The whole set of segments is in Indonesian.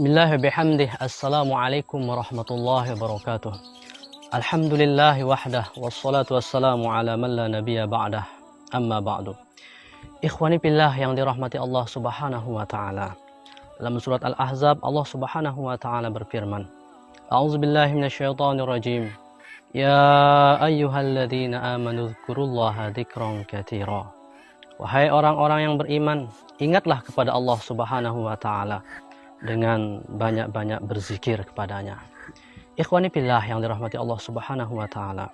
Bismillah bihamdih. Assalamualaikum warahmatullahi wabarakatuh. Alhamdulillahi wahdah. Wassalatu wassalamu ala man la nabiyya ba'dah. Amma ba'du. Ikhwani billah yang dirahmati Allah subhanahu wa ta'ala. Dalam surat Al-Ahzab, Allah subhanahu wa ta'ala berfirman, A'udzubillahi minasyaitonir rajim. Ya ayyuhalladzina amanu dzkurullaha dzikran katsira. Wahai orang-orang yang beriman, ingatlah kepada Allah subhanahu wa ta'ala dengan banyak-banyak berzikir kepadanya. Ikhwani fillah yang dirahmati Allah subhanahu wa ta'ala.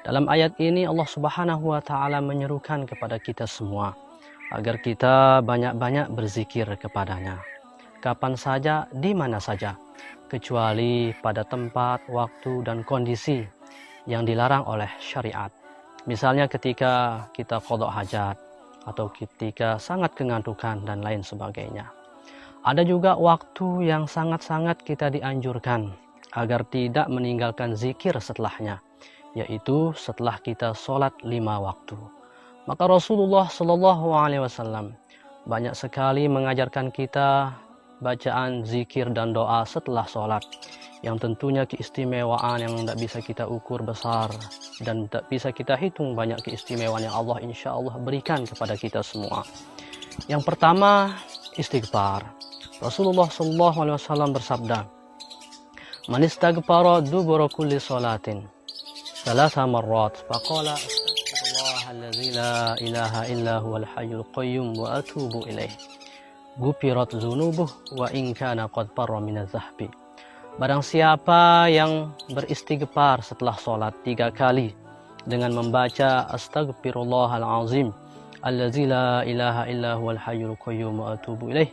Dalam ayat ini Allah subhanahu wa ta'ala menyerukan kepada kita semua agar kita banyak-banyak berzikir kepadanya. Kapan saja, di mana saja, kecuali pada tempat, waktu, dan kondisi yang dilarang oleh syariat. Misalnya ketika kita qadha hajat, atau ketika sangat kengantukan, dan lain sebagainya. Ada juga waktu yang sangat-sangat kita dianjurkan agar tidak meninggalkan zikir setelahnya, yaitu setelah kita sholat 5 waktu. Maka Rasulullah Shallallahu Alaihi Wasallam banyak sekali mengajarkan kita bacaan zikir dan doa setelah sholat, yang tentunya keistimewaan yang tidak bisa kita ukur besar dan tidak bisa kita hitung banyak keistimewaan yang Allah insya Allah berikan kepada kita semua. Yang pertama, istighfar. Rasulullah Shallallahu Alaihi Wasallam bersabda, "Man istaghfara dubura kulli salatin thalatha marrat, faqala astaghfirullahalladzi la ilaha illa huwal hayyul qayyum wa atubu ilaih. Gufirat dzunubuh wa in kana qad farra minadz zahbi." Barang siapa yang beristighfar setelah sholat 3 kali dengan membaca astaghfirullahalazim allazi la ilaha illa huwal hayyul qayyum wa atubu ilaih,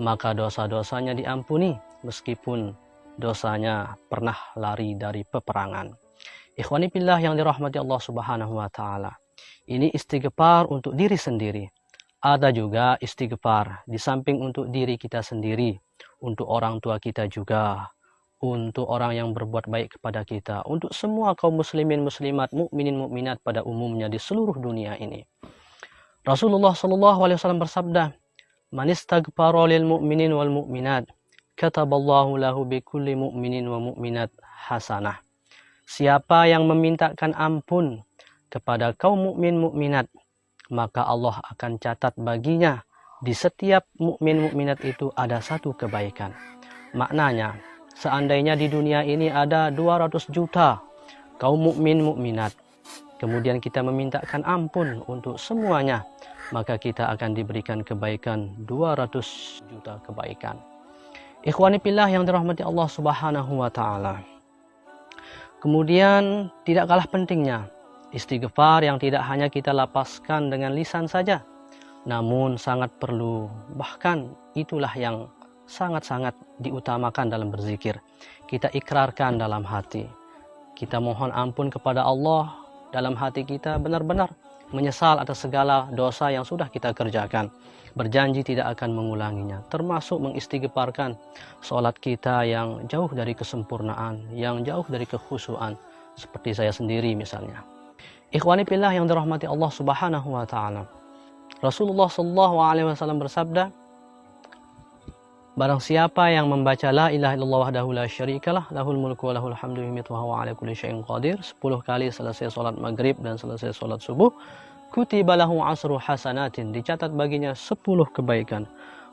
maka dosa-dosanya diampuni meskipun dosanya pernah lari dari peperangan. Ikhwani fillah yang dirahmati Allah subhanahu wa ta'ala. Ini istighfar untuk diri sendiri. Ada juga istighfar di samping untuk diri kita sendiri, untuk orang tua kita juga, untuk orang yang berbuat baik kepada kita, untuk semua kaum muslimin muslimat, mukminin mukminat pada umumnya di seluruh dunia ini. Rasulullah Shallallahu Alaihi Wasallam bersabda, "Man istaghfara lil mu'minin wal mu'minat, kataballahu lahu bi kulli mu'minin wa mu'minat hasanah." Siapa yang memintakan ampun kepada kaum mukmin mukminat, maka Allah akan catat baginya di setiap mukmin mukminat itu ada 1 kebaikan. Maknanya, seandainya di dunia ini ada 200 juta kaum mukmin mukminat, kemudian kita memintakan ampun untuk semuanya, maka kita akan diberikan kebaikan 200 juta kebaikan. Ikhwani fillah yang dirahmati Allah subhanahu wa ta'ala. Kemudian tidak kalah pentingnya istighfar yang tidak hanya kita lapaskan dengan lisan saja, namun sangat perlu, bahkan itulah yang sangat-sangat diutamakan dalam berzikir. Kita ikrarkan dalam hati, kita mohon ampun kepada Allah dalam hati kita, benar-benar menyesal atas segala dosa yang sudah kita kerjakan, berjanji tidak akan mengulanginya, termasuk mengistighfarkan sholat kita yang jauh dari kesempurnaan, yang jauh dari kekhusyuan, seperti saya sendiri misalnya. Ikhwani fillah yang dirahmati Allah subhanahu wa ta'ala. Rasulullah Shallallahu Alaihi Wasallam bersabda, barang siapa yang membaca la ilaha illallah wahdahu la syarikalah, lahul mulku wa lahul hamdu wa huwa ala kulli syai'in qadir 10 kali selesai sholat maghrib dan selesai sholat subuh, kutiba lahu asru hasanatin, dicatat baginya 10 kebaikan,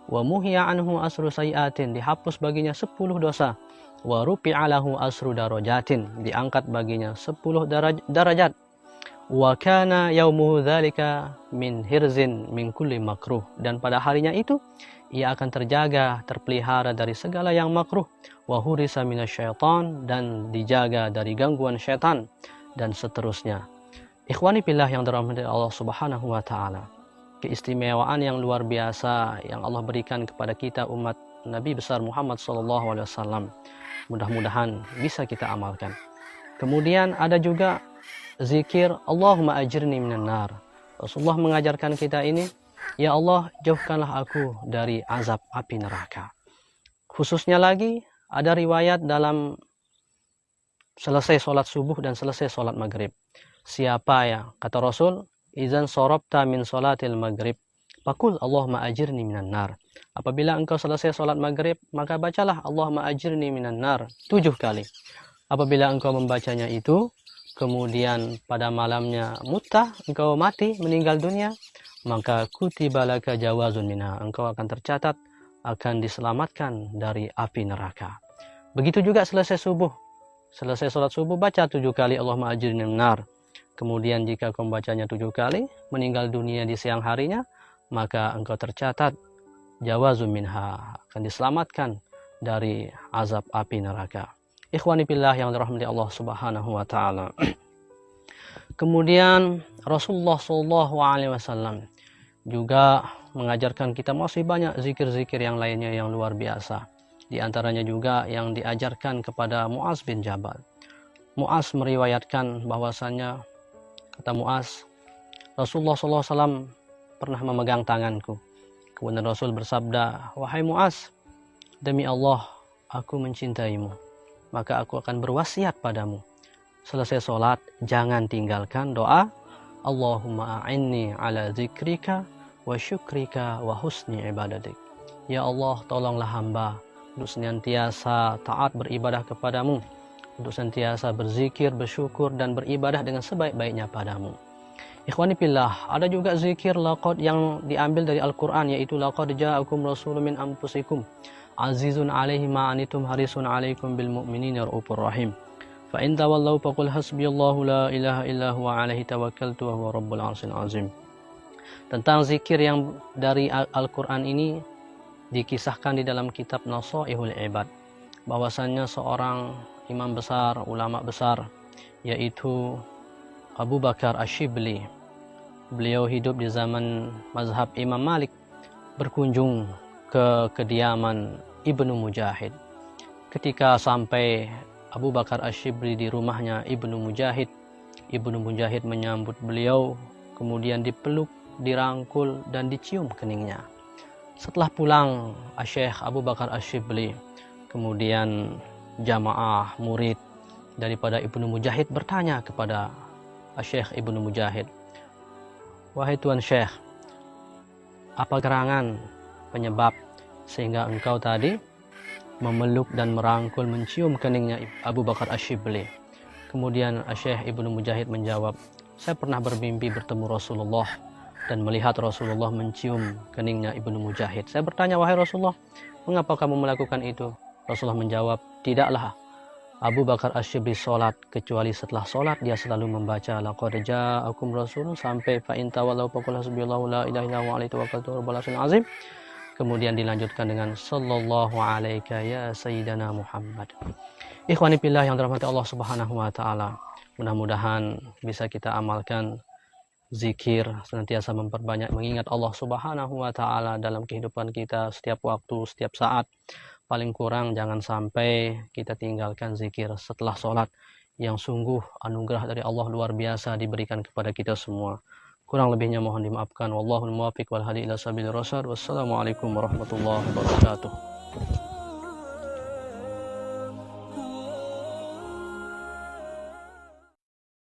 wa muhiya anhu asru sayiatin, dihapus baginya 10 dosa, wa rufi'a lahu asru darajatin, diangkat baginya 10 darajat, wa kana yaumuhu dzalika min hirzin min kulli makruh, dan pada harinya itu ia akan terjaga, terpelihara dari segala yang makruh, wa hurisa minasyaitan, dan dijaga dari gangguan syaitan, dan seterusnya. Ikhwani fillah yang dirahmati Allah subhanahu wa ta'ala. Keistimewaan yang luar biasa yang Allah berikan kepada kita umat Nabi besar Muhammad sallallahu alaihi wasallam. Mudah-mudahan bisa kita amalkan. Kemudian ada juga zikir Allahumma ajirni minan nar. Rasulullah mengajarkan kita ini, ya Allah, jauhkanlah aku dari azab api neraka. Khususnya lagi, ada riwayat dalam selesai sholat subuh dan selesai sholat maghrib. Siapa ya, kata Rasul, izan sorobta min sholatil maghrib, Fakul Allahumma ajirni minan nar. Apabila engkau selesai sholat maghrib, maka bacalah Allahumma ajirni minan nar 7 kali. Apabila engkau membacanya itu, kemudian pada malamnya mutah, engkau mati, meninggal dunia, maka kutiba laka jawazun minha. Engkau akan tercatat, akan diselamatkan dari api neraka. Begitu juga selesai subuh. Selesai sholat subuh, baca 7 kali Allahumma ajirni minan nar. Kemudian jika kau membacanya 7 kali, meninggal dunia di siang harinya, maka engkau tercatat jawazun minha, akan diselamatkan dari azab api neraka. Ikhwani fillah yang dirahmati Allah Subhanahu wa taala. Kemudian Rasulullah SAW juga mengajarkan kita masih banyak zikir-zikir yang lainnya yang luar biasa. Di antaranya juga yang diajarkan kepada Muaz bin Jabal. Muaz meriwayatkan bahwasannya, kata Muaz, Rasulullah SAW pernah memegang tanganku. Kemudian Rasul bersabda, wahai Muaz, demi Allah, aku mencintaimu. Maka aku akan berwasiat padamu. Selesai sholat, jangan tinggalkan doa, Allahumma a'inni ala zikrika wa syukrika wa husni ibadatik. Ya Allah, tolonglah hamba untuk senantiasa taat beribadah kepadamu, untuk senantiasa berzikir, bersyukur, dan beribadah dengan sebaik-baiknya padamu. Ikhwani fillah, ada juga zikir laqad yang diambil dari Al-Quran, yaitu laqad ja'akum rasulun min anfusikum azizun alaihi ma anitum harisun alaikum bil mu'minina raufur rahim. Fa in tawallaw faqul hasbiyallahu la ilaha illa huwa alaihi tawakkaltu wa huwa rabbul arsyil azim. Tentang zikir yang dari Al-Quran ini dikisahkan di dalam kitab Nasaihul Ibad, bahwasannya seorang imam besar, ulama besar, yaitu Abu Bakar Ash-Shibli. Beliau hidup di zaman mazhab Imam Malik, berkunjung ke kediaman Ibnu Mujahid. Ketika sampai Abu Bakar Ash-Shibli di rumahnya Ibnu Mujahid, Ibnu Mujahid menyambut beliau, kemudian dipeluk, dirangkul, dan dicium keningnya. Setelah pulang Syekh Abu Bakar Ash-Shibli, kemudian jamaah murid daripada Ibnu Mujahid bertanya kepada Syekh Ibnu Mujahid, wahai Tuan Syekh, apa gerangan penyebab sehingga engkau tadi memeluk dan merangkul, mencium keningnya Abu Bakar Ash-Shibli? Kemudian Syekh Ibnu Mujahid menjawab, saya pernah bermimpi bertemu Rasulullah dan melihat Rasulullah mencium keningnya Ibnu Mujahid. Saya bertanya, wahai Rasulullah, mengapa kamu melakukan itu? Rasulullah menjawab, tidaklah Abu Bakar Ash-Shibli sholat, kecuali setelah sholat dia selalu membaca laqad ja'akum rasulun sampai fa in tawallaw faqul hasbiyallahu la ilaha illa huwa alaihi tawakkaltu wa rabbul arsyil azim. Kemudian dilanjutkan dengan sallallahu alaika ya sayyidana Muhammad. Ikhwani fillah yang dirahmati Allah Subhanahu wa taala, mudah-mudahan bisa kita amalkan zikir, senantiasa memperbanyak mengingat Allah Subhanahu wa taala dalam kehidupan kita setiap waktu, setiap saat. Paling kurang jangan sampai kita tinggalkan zikir setelah sholat, yang sungguh anugerah dari Allah luar biasa diberikan kepada kita semua. Kurang lebihnya mohon dimaafkan. Wallahul muwaffiq wal hadi ila sabilir rasyad. Wassalamualaikum warahmatullahi wabarakatuh.